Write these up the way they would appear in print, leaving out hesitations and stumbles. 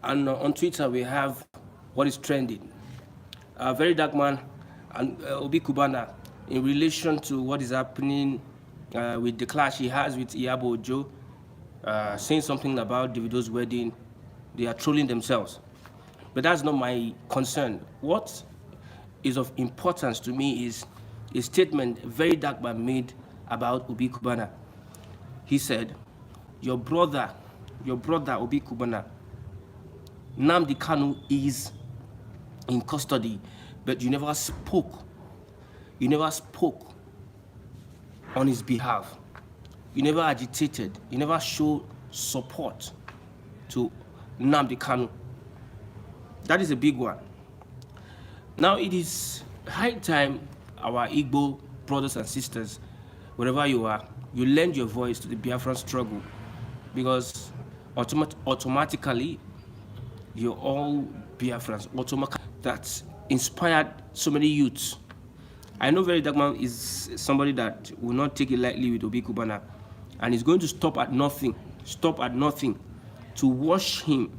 And on Twitter, we have what is trending. Verydarkman and Obi Cubana in relation to what is happening with the clash he has with Iyabo Ojo, saying something about Davido's wedding. They are trolling themselves. But that's not my concern. What is of importance to me is a statement Verydarkman made about Obi Cubana. He said, your brother Obi Cubana, Nnamdi Kanu is in custody, but you never spoke on his behalf. You never agitated, you never showed support to Nnamdi Kanu. That is a big one. Now it is high time our Igbo brothers and sisters, wherever you are, you lend your voice to the Biafran struggle, because automatically you're all Biafrans. That inspired so many youths. I know Verydarkman is somebody that will not take it lightly with Obi Cubana, and is going to stop at nothing to wash him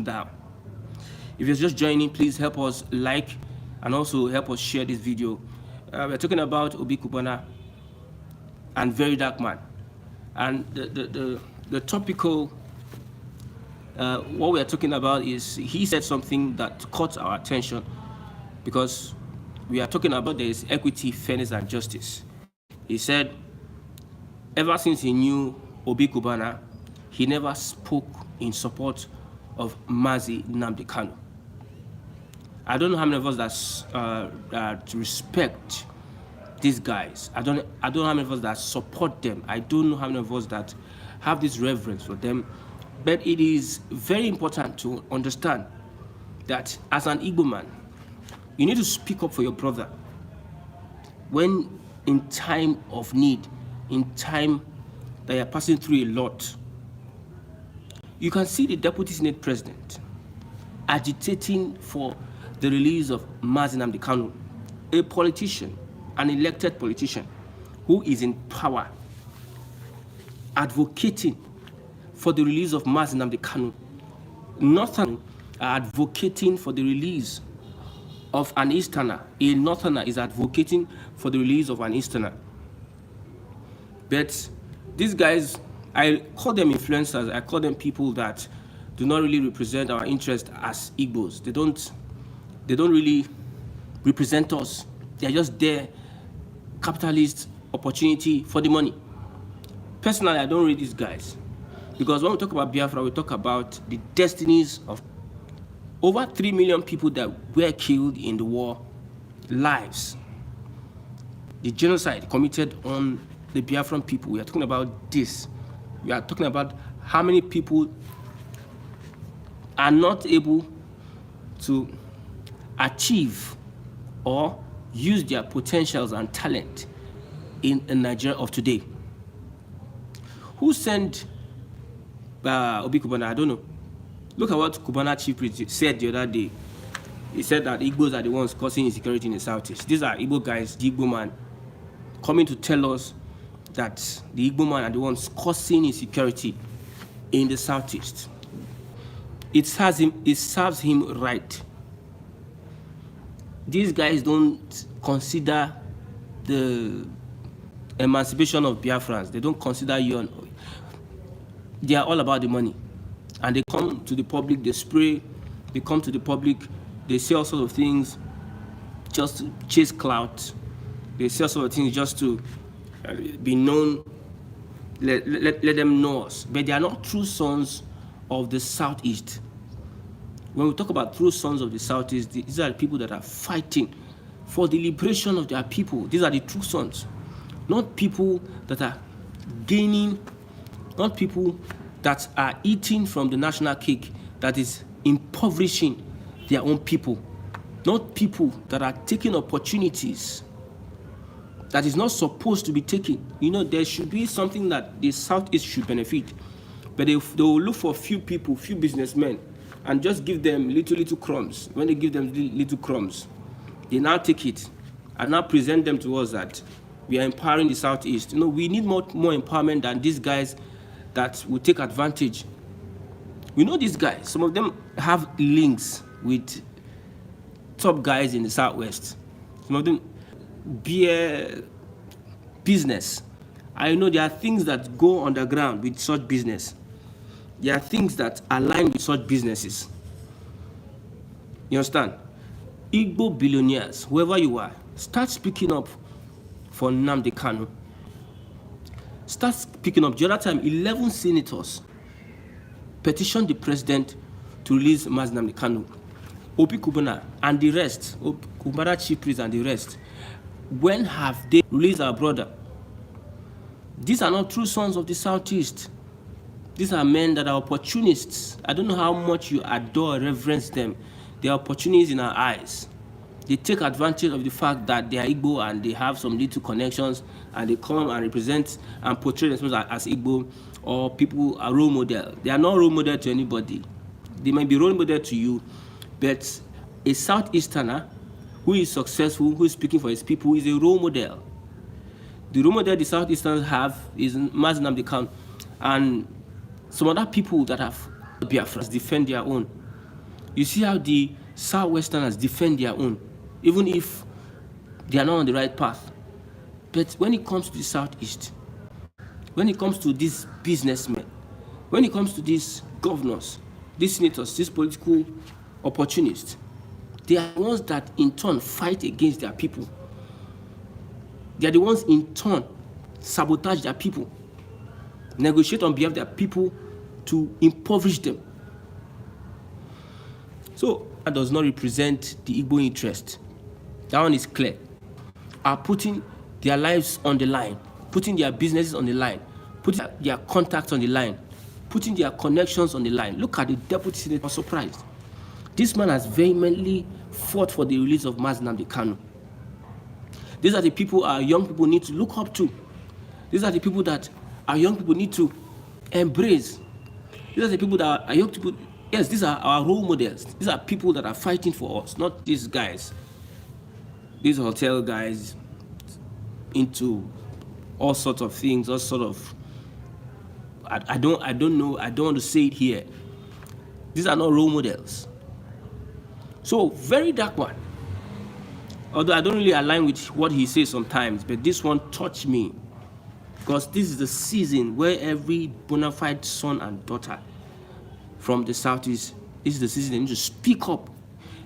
down. If you're just joining, please help us like and also help us share this video. We're talking about Obi Cubana and Verydarkman, and the topical what we are talking about is he said something that caught our attention, because we are talking about there is equity, fairness, and justice. He said ever since he knew Obi Cubana, he never spoke in support of Mazi Nnamdi Kanu. I don't know how many of us that respect these guys. I don't know how many of us that support them. I don't know how many of us that have this reverence for them. But it is very important to understand that as an Igbo man, you need to speak up for your brother when in time of need, in time that you're passing through a lot. You can see the Deputy Senate President agitating for the release of Mazi Nnamdi Kanu, a politician, an elected politician who is in power, advocating for the release of Mazi Nnamdi Kanu. Northern are advocating for the release of an Easterner. A Northerner is advocating for the release of an Easterner. But these guys, I call them influencers. I call them people that do not really represent our interest as Igbos. They don't really represent us. They're just there, capitalist opportunity for the money. Personally, I don't read these guys, because when we talk about Biafra, we talk about the destinies of over 3 million people that were killed in the war, lives. The genocide committed on the Biafran people. We are talking about this. We are talking about how many people are not able to achieve or use their potentials and talent in Nigeria of today. Who sent Obi Cubana? I don't know. Look at what Cubana chief said the other day. He said that Igbos are the ones causing insecurity in the Southeast. These are Igbo guys, the Igbo man, coming to tell us that the Igbo man are the ones causing insecurity in the Southeast. It serves him right. These guys don't consider the emancipation of Biafrans. They don't consider you. They are all about the money. And they come to the public, they spray, they come to the public, they say all sorts of things just to chase clout. They say all sorts of things just to be known, let them know us. But they are not true sons of the Southeast. When we talk about true sons of the Southeast, these are the people that are fighting for the liberation of their people. These are the true sons. Not people that are gaining, not people that are eating from the national cake that is impoverishing their own people. Not people that are taking opportunities that is not supposed to be taken. You know, there should be something that the Southeast should benefit. But they will look for few people, few businessmen, and just give them little crumbs. When they give them little crumbs, they now take it and now present them to us that we are empowering the Southeast. You know, we need more empowerment than these guys that will take advantage We know these guys. Some of them have links with top guys in the Southwest. Some of them beer business. I know there are things that go underground with such business. There are things that align with such businesses. You understand? Igbo billionaires, whoever you are, start speaking up for Nnamdi Kanu. Start speaking up. The other time, 11 senators petitioned the president to release Nnamdi Kanu. Obi Cubana and the rest, Cubana chief priest and the rest, when have they released our brother? These are not true sons of the Southeast. These are men that are opportunists. I don't know how much you adore, reverence them. They are opportunists in our eyes. They take advantage of the fact that they are Igbo and they have some little connections, and they come and represent and portray themselves as Igbo, or people are role model. They are not role model to anybody. They might be role model to you, but a Southeasterner who is successful, who is speaking for his people, is a role model. The role model the Southeasterners have is Nnamdi Kanu, and some other people that have Biafra defend their own. You see how the Southwesterners defend their own, even if they are not on the right path. But when it comes to the Southeast, when it comes to these businessmen, when it comes to these governors, these senators, these political opportunists, they are the ones that in turn fight against their people. They are the ones in turn sabotage their people, negotiate on behalf of their people to impoverish them. So that does not represent the Igbo interest. That one is clear. Are putting their lives on the line, putting their businesses on the line, putting their contacts on the line, putting their connections on the line. Look at the deputy senator. I was surprised. This man has vehemently fought for the release of Nnamdi Kanu. These are the people our young people need to look up to. These are the people that our young people need to embrace. These are the people that our young people, yes, these are our role models. These are people that are fighting for us, not these guys. These hotel guys into all sorts of things, all sort of, I don't know, I don't want to say it here. These are not role models. So, Verydarkman, although I don't really align with what he says sometimes, but this one touched me, because this is the season where every bona fide son and daughter from the Southeast, this is the season they need to speak up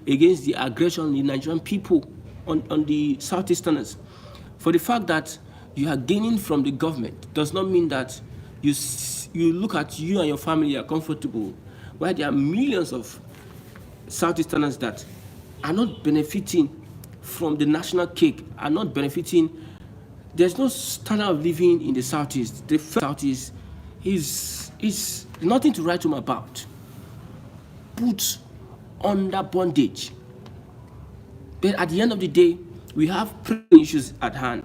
against the aggression of the Nigerian people on the Southeasterners. For the fact that you are gaining from the government does not mean that you look at you and your family are comfortable, while there are millions of Southeasterners that are not benefiting from the national cake, are not benefiting. There's no standard of living in the Southeast. The Southeast is nothing to write home about. Put under bondage. But at the end of the day, we have issues at hand.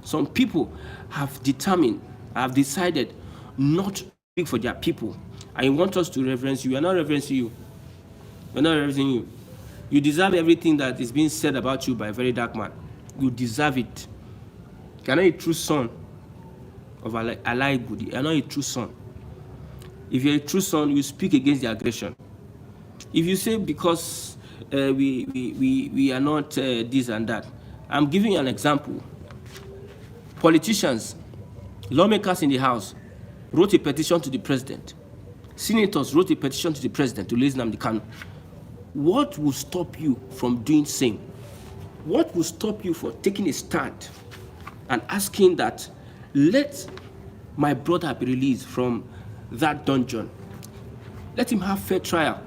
Some people have decided not to speak for their people. I want us to reverence you. We are not reverencing you. We're not reverencing you. You deserve everything that is being said about you by Verydarkman. You deserve it. You are not a true son of Allah Good. You are not a true son. If you're a true son, you speak against the aggression. If you say because we are not this and that, I'm giving you an example. Politicians, lawmakers in the House wrote a petition to the president. Senators wrote a petition to the president to release Nnamdi Kanu. What will stop you from doing the same? What will stop you from taking a stand and asking that, let my brother be released from that dungeon? Let him have fair trial.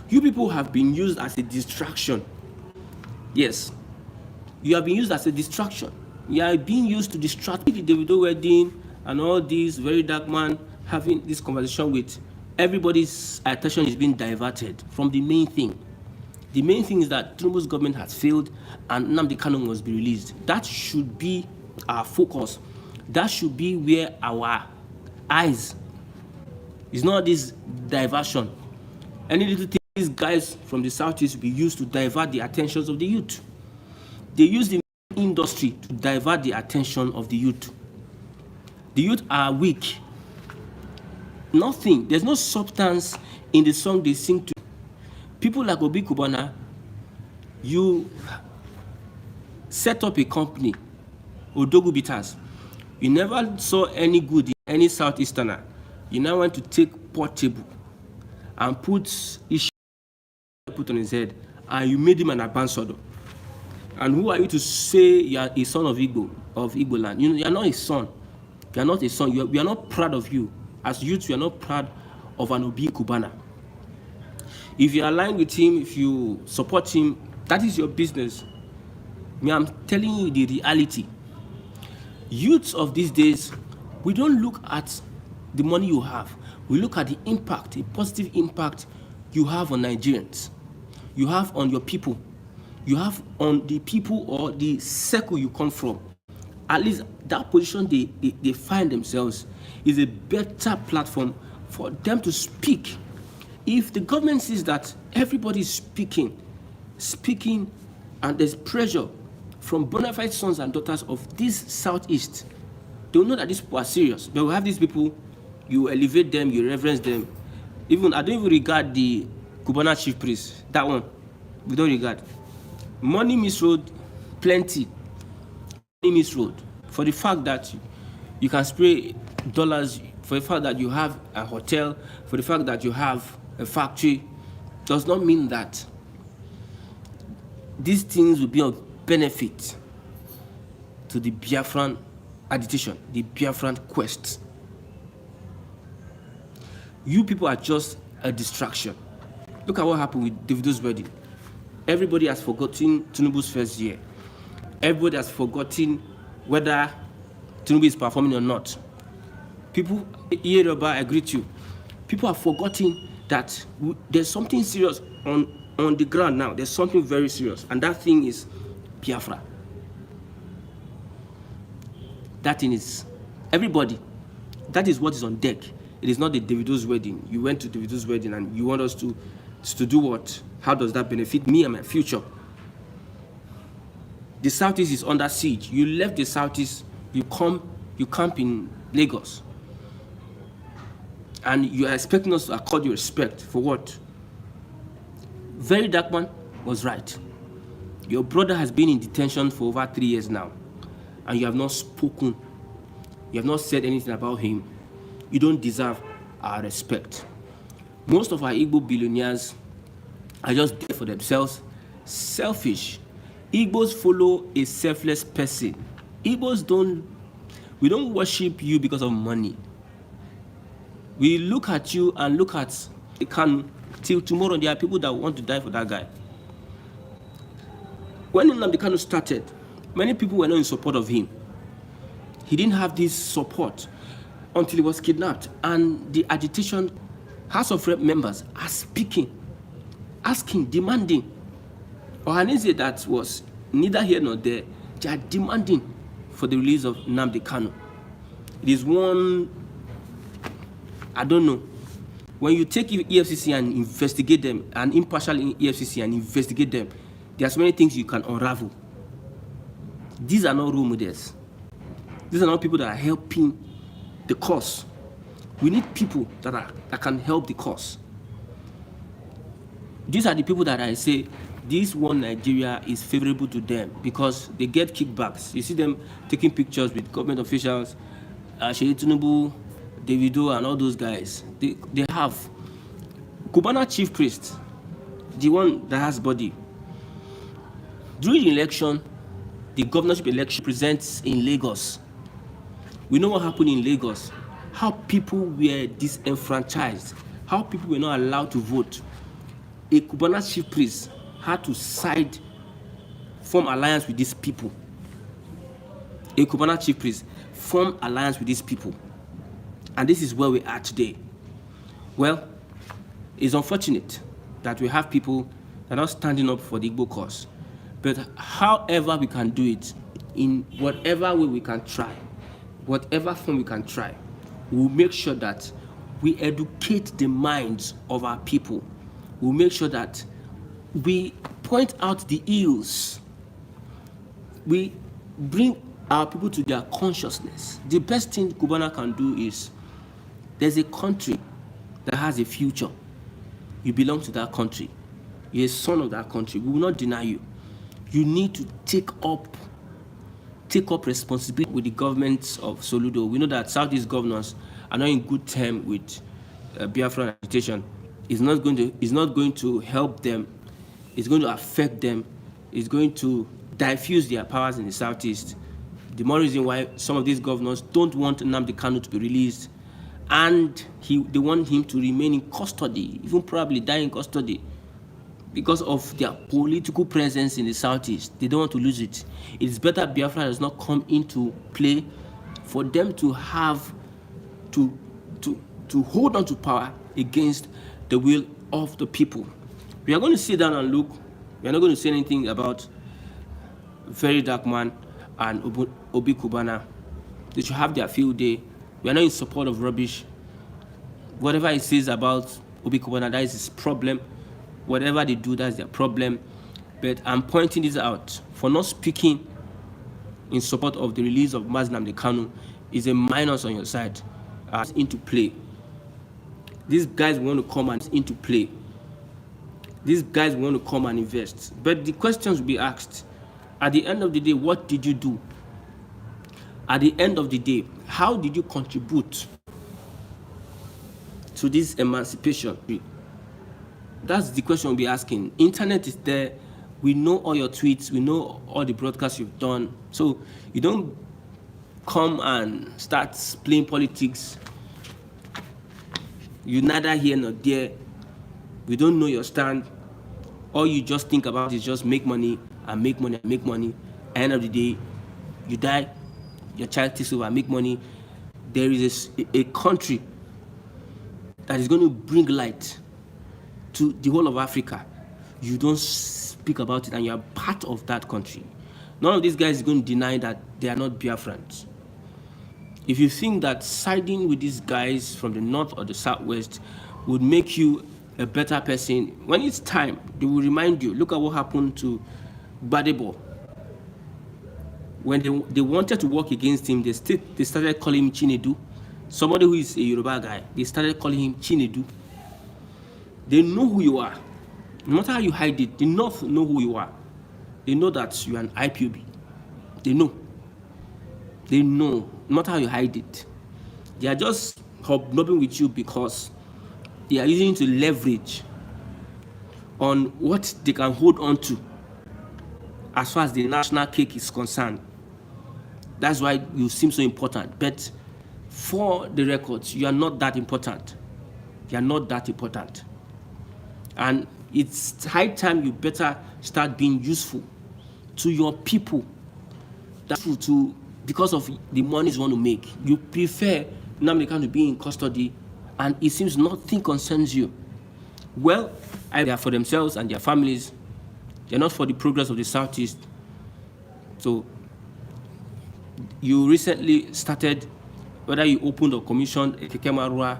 You people have been used as a distraction. Yes, you have been used as a distraction. You are being used to distract the Davido wedding and all these Verydarkman having this conversation with everybody's attention is being diverted from the main thing. The main thing is that Tinubu's government has failed and Nnamdi Kanu must be released. That should be our focus. That should be where our eyes. It's not this diversion. Any little thing these guys from the Southeast will be used to divert the attentions of the youth. They use the industry to divert the attention of the youth. The youth are weak. Nothing. There's no substance in the song they sing to. People like Obi Cubana, you set up a company, Odogu Bitters. You never saw any good in any Southeasterner. You now want to take Portable and put on his head, and you made him an ambassador. And who are you to say you are a son of Igbo land? You are not a son. You are not a son. We are not proud of you. As youth, we are not proud of an Obi Cubana. If you align with him, if you support him, that is your business. Me, I'm telling you the reality. Youths of these days, we don't look at the money you have. We look at the impact, the positive impact you have on Nigerians. You have on your people. You have on the people or the circle you come from. At least that position they find themselves is a better platform for them to speak. If the government sees that everybody is speaking, and there's pressure from bona fide sons and daughters of this Southeast, they'll know that these people are serious. They will have these people, you elevate them, you reverence them. Even I don't even regard the Cubana chief priest. That one, we don't regard. Money misroad, plenty. Money misroad. For the fact that you can spray dollars, for the fact that you have a hotel, for the fact that you have a factory, does not mean that these things will be of benefit to the Biafran agitation, the Biafran quest. You people are just a distraction. Look at what happened with Davido's wedding. Everybody has forgotten Tinubu's first year. Everybody has forgotten whether Tinubu is performing or not. People, Yoruba, I greet you. People have forgotten that there's something serious on the ground now. There's something very serious, and that thing is Biafra. That thing is everybody. That is what is on deck. It is not the Davido's wedding. You went to Davido's wedding and you want us to do what? How does that benefit me and my future? The Southeast is under siege. You left the Southeast, you camp in Lagos. And you are expecting us to accord you respect for what? Verydarkman was right. Your brother has been in detention for over 3 years now, and you have not spoken. You have not said anything about him. You don't deserve our respect. Most of our Igbo billionaires are just there for themselves, selfish. Igbos follow a selfless person. Igbos we don't worship you because of money. We look at you and look at the Kanu. Till tomorrow, there are people that want to die for that guy. When Nnamdi Kanu started, many people were not in support of him. He didn't have this support until he was kidnapped. And the agitation, House of Rep members are speaking, asking, demanding. Ohaneze, that was neither here nor there, they are demanding for the release of Nnamdi Kanu. It is one, I don't know. When you take EFCC and investigate them, an impartial EFCC and investigate them, there are so many things you can unravel. These are not role models. These are not people that are helping the cause. We need people that can help the cause. These are the people that I say, this one Nigeria is favorable to them because they get kickbacks. You see them taking pictures with government officials, Sheyi Tinubu, Davido, and all those guys. They have. Cubana chief priest, the one that has body. During the election, the governorship election presents in Lagos. We know what happened in Lagos. How people were disenfranchised. How people were not allowed to vote. A Cubana chief priest had to form alliance with these people. A Cubana chief priest formed alliance with these people. And this is where we are today. Well, it's unfortunate that we have people that are not standing up for the Igbo cause. But however we can do it, in whatever way we can try, whatever form we can try, we'll make sure that we educate the minds of our people. We'll make sure that we point out the ills. We bring our people to their consciousness. The best thing Cubana can do is, there's a country that has a future. You belong to that country. You're a son of that country. We will not deny you. You need to take up responsibility with the governments of Soludo. We know that Southeast governors are not in good terms with Biafran agitation. It's not going to help them. It's going to affect them. It's going to diffuse their powers in the Southeast. The more reason why some of these governors don't want Nnamdi Kanu to be released, and they want him to remain in custody, even probably die in custody, because of their political presence in the Southeast. They don't want to lose it. It's better Biafra does not come into play for them to have to hold on to power against the will of the people. We are going to sit down and look. We are not going to say anything about Verydarkman and Obi Cubana. They should have their field day. We are not in support of rubbish. Whatever he says about Obi Cubana, that is his problem. Whatever they do, that's their problem. But I'm pointing this out. For not speaking in support of the release of Nnamdi Kanu is a minus on your side. Into play. These guys want to come and into play. These guys want to come and invest. But the questions will be asked. At the end of the day, what did you do? At the end of the day, how did you contribute to this emancipation? That's the question we'll be asking. Internet is there. We know all your tweets. We know all the broadcasts you've done. So you don't come and start playing politics. You're neither here nor there. We don't know your stand. All you just think about is just make money and make money and make money. At the end of the day, you die, your child takes over, make money. There is a country that is going to bring light to the whole of Africa. You don't speak about it and you are part of that country. None of these guys is going to deny that they are not Biafrans. If you think that siding with these guys from the north or the southwest would make you a better person, when it's time, they will remind you. Look at what happened to Badebo. When they wanted to work against him, they started calling him Chinedu. Somebody who is a Yoruba guy, they started calling him Chinedu. They know who you are. No matter how you hide it, the North know who you are. They know that you are an IPOB. They know. They know. No matter how you hide it. They are just hobnobbing with you because they are using to leverage on what they can hold on to as far as the national cake is concerned. That's why you seem so important. But for the records, you are not that important. You are not that important. And it's high time you better start being useful to your people. That's to because of the monies you want to make. You prefer Nnamdi Kanu to be in custody, and it seems nothing concerns you. Well, they are for themselves and their families. They're not for the progress of the Southeast. So you recently started, whether you opened or commissioned a Kekemarua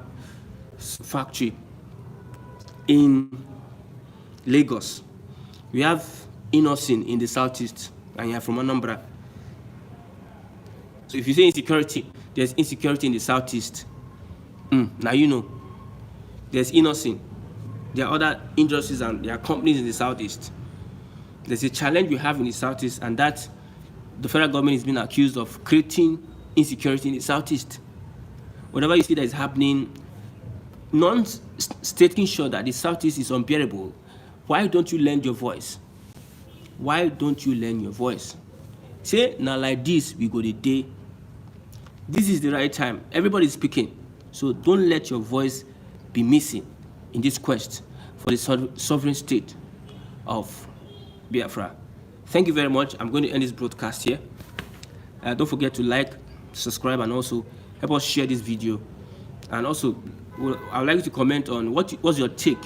factory in Lagos. We have Innocent in the Southeast, and you are from Anambra. So if you say insecurity, there's insecurity in the Southeast. Now you know. There's Innocent. There are other industries and there are companies in the Southeast. There's a challenge we have in the Southeast, and that the federal government is being accused of creating insecurity in the Southeast. Whatever you see that is happening, non-stating sure that the Southeast is unbearable, why don't you lend your voice? Why don't you lend your voice? Say, now like this, we go the day. This is the right time. Everybody's speaking. So don't let your voice be missing in this quest for the sovereign state of Biafra. Thank you very much. I'm going to end this broadcast here. Don't forget to like, subscribe, and also help us share this video. And also, I would like you to comment on what's your take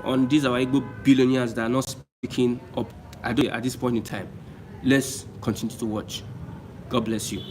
on these our Igbo billionaires that are not speaking up at this point in time. Let's continue to watch. God bless you.